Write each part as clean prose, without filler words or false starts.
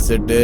Set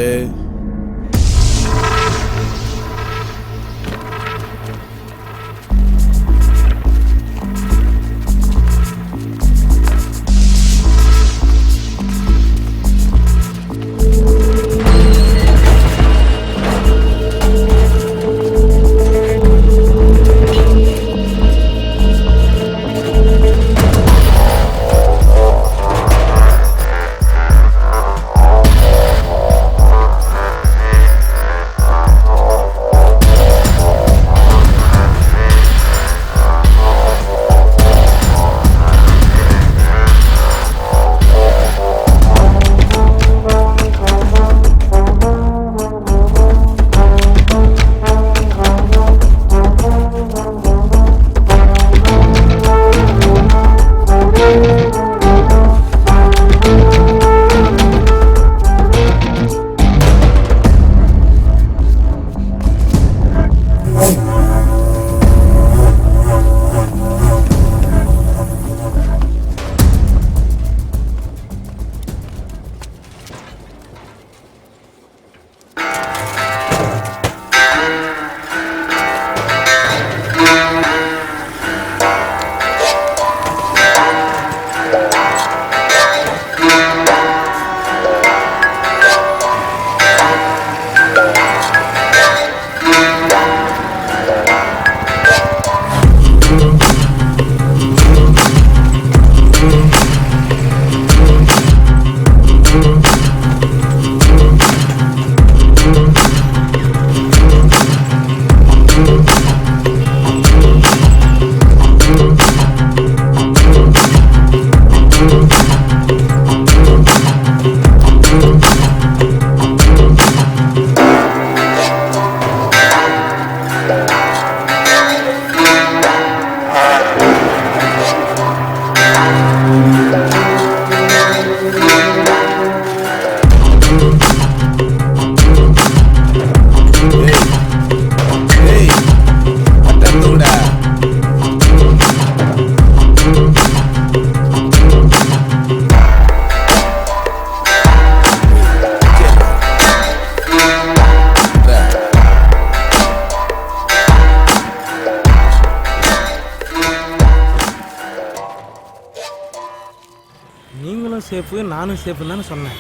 safe நானும் சேஃபுன்னு தானே சொன்னேன்.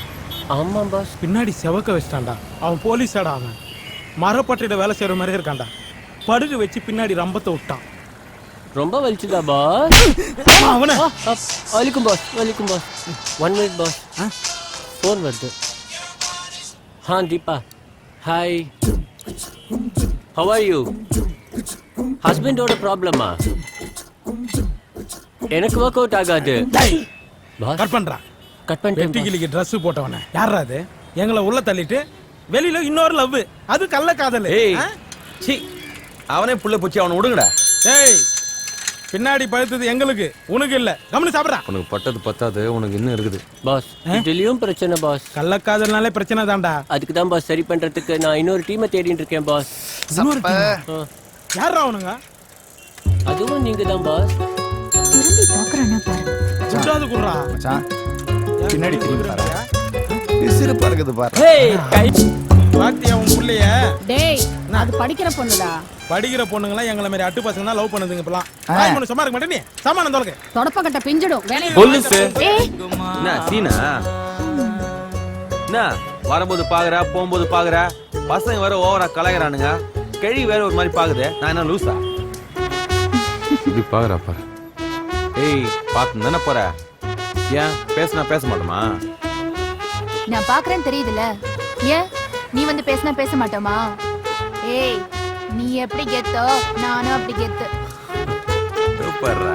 ஆமாம் பாஸ். பின்னாடி செவக்க வச்சிட்டான்டா. அவன் போலீஸாடா. அவன் மரப்பட்டியில வேலை செய்கிற மாதிரியே இருக்கான்டா. படுகு வச்சு பின்னாடி ரம்பத்தை விட்டான். ரொம்ப வலிச்சுதா பாஸ்? அவனை வலிக்கும் பாஸ், வலிக்கும் பாஸ். 1 minute boss. ஃபோன் வருது. Deepa. Hi, how are you? ஹஸ்பண்டோட ப்ராப்ளமா? எனக்கு ஒர்க் அவுட் ஆகாது பாஸ். கட் பண்றா. கட் பண்ணிட்டேன். வெட்டிக்கிளிக்கு ட்ரெஸ் போட்டவனே யாரா அது? எங்களை உள்ள தள்ளிட்டு வெளியில இன்னொரு லவ். அது கள்ள காதல். சி, அவனே புள்ள பூச்சி, அவனை விடுங்கடா. ஏய், பின்னாடி பழுத்தது எங்களுக்கு, உனக்கு இல்ல. கவனி சாப்பிடுறா. உனக்கு பட்டது பத்தாது, உனக்கு இன்னும் இருக்குது பாஸ். இதுலயும் பிரச்சனை பாஸ். கள்ளக்காதல்னாலே பிரச்சனை தான்டா. அதுக்கு தான் பாஸ் சரி பண்றதுக்கு நான் இன்னொரு டீமை தேடிட்டு இருக்கேன் பாஸ். யாரா அவனுங்க? அதுவும் நீங்க தான் பாஸ். திரும்பி பாக்குறானா பாரு. சுடாது குறா மச்சான், பின்னாடி திரும்பி பாரு. விசிறு பறக்குது பாரு. ஏய், கை பாத்தியா உன் புள்ளைய? டேய், அது படிக்கிற பொண்ணுடா. படிக்கிற பொண்ணுங்களா எங்களை மாதிரி அட்டு பசங்க தான் லவ் பண்ணுதுங்க. இப்பலாம் தாய் மனு சும்மா இருக்க மாட்டே. நீ சாமான தோலக்க தொடப்பக்கட்ட பிஞ்சிடும். வேலைய போலீஸ். என்ன சீனா? என்ன வரும்போது பாக்குற, போகும்போது பாக்குற, பசங்க வேற ஓவரா கலகறானுங்க. கிழி வேற ஒரு மாதிரி பாக்குது. நான் என்ன லூசா? இப்படி பாக்குறாப்பா. ஏய், பாத்து தானே போற. ஏன் பேசினா பேச மாட்டோமா? நான் பாக்குறேன் தெரியுதுல. ஏன் நீ வந்து பேசினா பேச மாட்டோமா? ஏய், நீ எப்படி கெத்தோ நானும் அப்படி கெத்து. சூப்பர்ரா.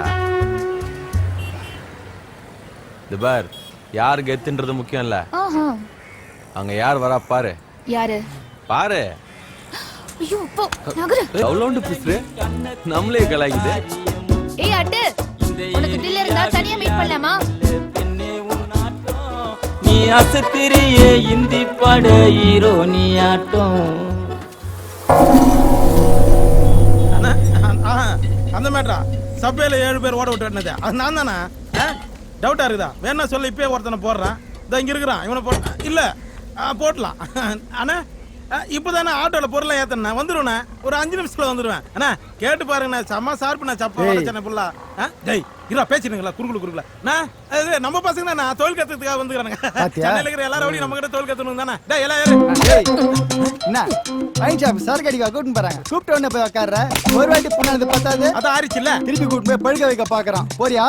இது பார், யார் கெத்துன்றது முக்கியம் இல்ல. அங்க யார் வரா பாரு. யாரு? பாரு. ஐயோ, போ நகரு. அவ்வளோண்டு பிஸ்ரு நம்மளே கலாய்க்குது. ஏய் அட்டு, உனக்கு தில் இருந்தா தனியா மீட் பண்ணலாமா? நீ அசத்திரியே இந்தி பட ஹீரோ நீ ஆட்டம். அந்த மேட்டரா சபையில 7 பேர் ஓட விட்டு அது நான் தானே? டவுட்டா இருக்குதா? வேணா சொல்ல. இப்பயே ஒருத்தனை போடுறான். இங்க இருக்கிறான். இவனை போட இல்ல. போட்டலாம் அண்ணா. இப்பதானே ஆட்டோல பொருளை ஏத்தண்ணா வந்துருவேண்ணா. ஒரு 5 நிமிஷத்துல வந்துருவேன் அண்ணா. கேட்டு பாருங்கண்ணா, செம்ம சார்புண்ணா. சப்பா வளச்சண்ணா புள்ளா. டேய் இரா பேசிடுங்களா குறுக்குல நம்ம பசங்க தானே தொழில் கத்துறதுக்காக வந்துக்கிறானுங்க. சென்னையில இருக்கிற எல்லாரும் ஓடி நம்ம கிட்ட தொழில் கத்துணும் தானே. டேய் எல்லாம் என்ன வைன் ஷாப் சரக்கு அடிக்க கூட்டின்னு போறாங்க. கூப்பிட்ட உடனே போய் உட்கார்ற. ஒரு வாட்டி போனது பத்தாது, அதான் ஆறிச்சுல்ல. திருப்பி கூட்டு போய் பழுக்க வைக்க பாக்குறான். போறியா?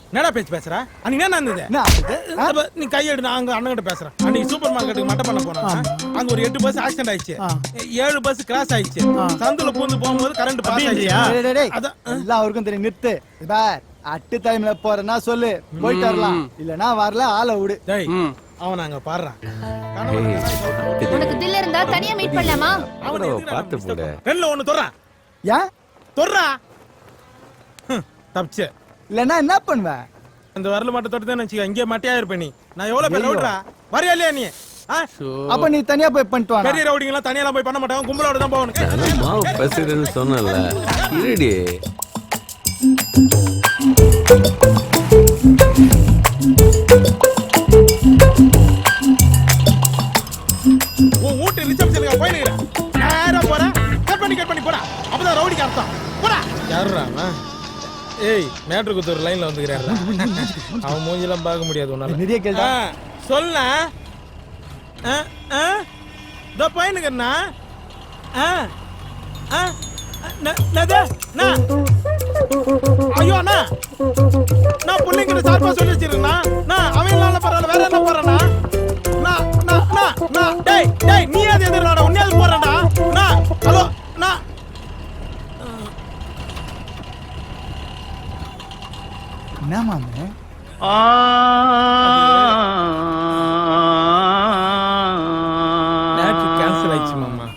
என்னடா பேச்சு பேசுற? அன்னைக்கு என்ன இருந்தது? என்ன ஆகுது? நீ கையெடு, நான் அங்க அண்ணன் கிட்ட பேசுறேன். அன்னைக்கு சூப்பர் மார்க்கெட்டுக்கு மட்டை பண்ண போனோம். அங்க ஒரு 8 பஸ் ஆக்சிடென்ட் ஆயிடுச்சு. 7 பஸ் கிராஸ் ஆயிடுச்சு. சந்துல பூந்து போகும்போது கரண்ட் பாஸ் ஆயிடுச்சு. எல்லாம் அவருக்கும் தெரியும். நிறுத்து. பார் அட்டு டைம்ல போறேன்னா சொல்லு, போயிட்டு வரலாம். இல்லனா வரல, ஆளை விடு. டேய் அவன் அங்க பாடுறான். உனக்கு தில் இருந்தா தனியா மீட் பண்ணலாமா? அவனை பார்த்து போடு. ரெண்டுல ஒண்ணு தொறா. ஏன் தொறா தப்பிச்சு. இல்லனா என்ன பண்ணுவ? அந்த வரல மட்டும் தொட்டுதான் வச்சுக்க. இங்கே மட்டையா இருப்ப நீ. நான் எவ்வளவு பேர் ரவுடா வரையா இல்லையா நீ? அப்ப நீ தனியா போய் பண்ணிட்டு வா. பெரிய ரவுடிங்க எல்லாம் தனியா போய் பண்ண மாட்டாங்க, கும்பலோட தான் போகணும். மாவு பசிடுன்னு சொன்னல இருடி. உன் வீட்டு ரிசப்ஷனுக்கு போய் நிக்கிறேன். நேரா போறேன். கட் பண்ணி போடா. அப்பதான் ரவுடிக்கு அர்த்தம். போடா. யாருடா அவன்? ஏய் மேட்ரு குத்தூர் லைன்ல வந்துக்கிறாரு. அவன் மூஞ்சிலாம் பார்க்க முடியாது உன்னால. நிறைய கேள்வி சொல்ல. இதோ பையனுக்குண்ணா. ஐயோ அண்ணா, நான் பிள்ளைங்கிட்ட சார்பா சொல்லி வச்சிருக்கேண்ணா. அவன் இல்லாம பரவாயில்ல, வேற என்ன போறேண்ணா? டேய் நீ அது எதிர்டா, உன்னையாவது போறேன்டா. ஹலோ நான் என்ன மாமே? மேட்ச் கேன்சல் ஆயிடுச்சு மாமா.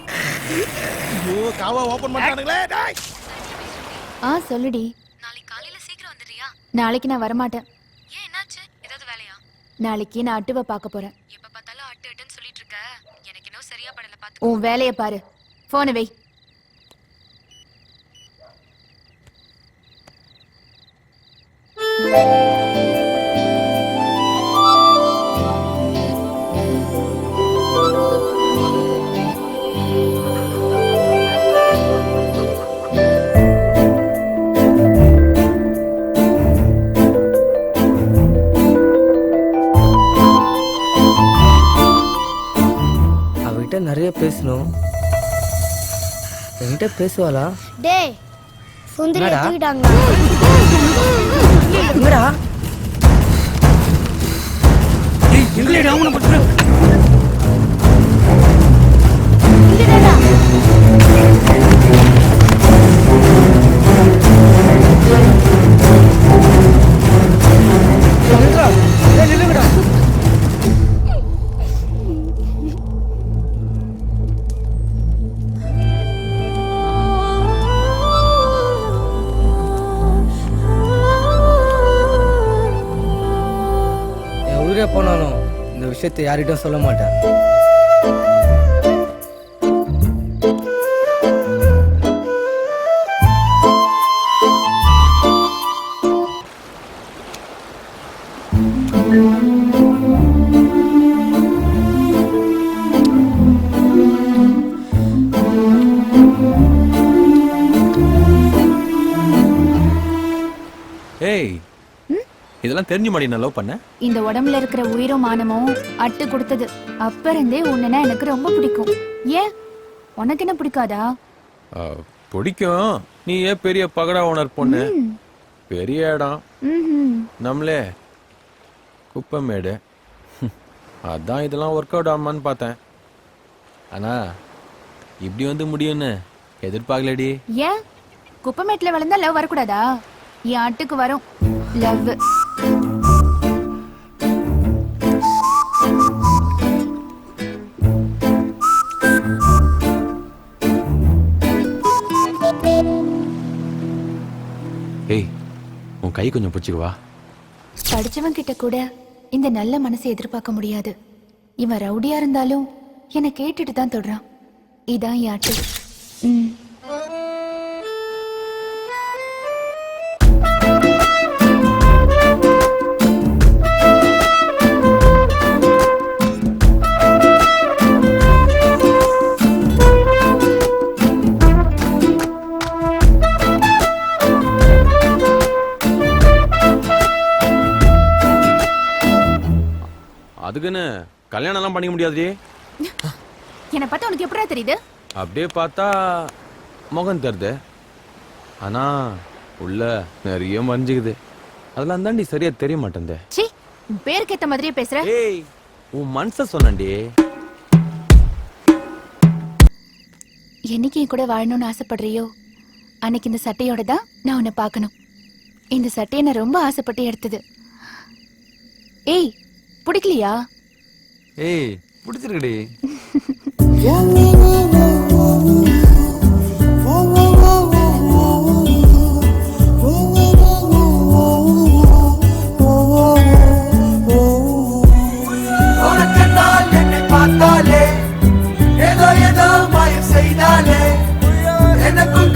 ஐயோ காவா ஓபன் பண்ணிட்டானுங்களே. டேய் சொல்லுடி. நாளைக்கு காலையில சீக்கிரம் வந்துறியா? நாளைக்கு நான் வர மாட்டேன். ஏன் என்னாச்சு? ஏதாவது வேலையா? நாளைக்கு நான் அட்டுவை பார்க்க போறேன். எப்ப பார்த்தாலும் அட்டுன்னு சொல்லிட்டு இருக்க. எனக்கு இன்னும் சரியா படல. பாத்து உன் வேலைய பாரு. போனை வை. அவகிட்ட நிறைய பேசணும். என்கிட்ட பேசுவாளா? டேய் சுந்தரி எடுத்துக்கிட்டாங்க. எங்கடா? ஏய் எங்கடா அவன பண்ற? இங்கடா. சந்திரா, ஏய் நில்லுங்கடா. போனாலும் இந்த விஷயத்தை யார்கிட்டும் சொல்ல மாட்டேன். ஏய் இதெல்லாம் தெரிஞ்சு மாடி நான் லவ் பண்ண. இந்த உடம்புல இருக்கிற உயிரும் மானமும் அட்டு கொடுத்தது. அப்ப இருந்தே உன்னை எனக்கு ரொம்ப பிடிக்கும். ஏன் உனக்கு என்ன பிடிக்காதா? பிடிக்கும். நீ ஏன் பெரிய பகடா ஓனர் பொண்ணு, பெரிய இடம், நம்மளே குப்பமேடு. அதான் இதெல்லாம் ஒர்க் அவுட் ஆமான்னு பார்த்தேன். ஆனா இப்படி வந்து முடியும்னு எதிர்பார்க்கலடி. ஏன் குப்பமேட்ல வளர்ந்தா லவ் வரக்கூடாதா? என் அட்டுக்கு வரும் லவ். ஏய் உன் கை கொஞ்சம் பிடிச்சிக்குவா. படிச்சவன் கிட்ட கூட இந்த நல்ல மனசை எதிர்பார்க்க முடியாது. இவன் ரவுடியா இருந்தாலும் என்னை கேட்டுட்டு தான் தொடுறான். இதான் என் அட்டு. அதுக்குன்னு கல்யாணம் எல்லாம் பண்ணிக்க முடியாதுடி. என்னை பார்த்தா உனக்கு எப்படா தெரியுது? அப்படியே பார்த்தா முகம் தருது, ஆனா உள்ள நிறைய மறைஞ்சுக்குது. அதெல்லாம் தாண்டி சரியா தெரிய மாட்டேன். சீ, உன் பேருக்கு ஏத்த மாதிரியே பேசுற. ஏய், உன் மனச சொன்னேன்டி. என்னைக்கு என் கூட வாழணும்னு ஆசைப்படுறியோ அன்னைக்கு இந்த சட்டையோட தான் நான் உன்னை பார்க்கணும். இந்த சட்டையை நான் ரொம்ப ஆசைப்பட்டு எடுத்தது. ஏய், பிடிக்கலையா? ஏய், பிடிச்சிருக்குடி. ஏதோ ஏதோ மாயம் செய்தாலே எனக்கும்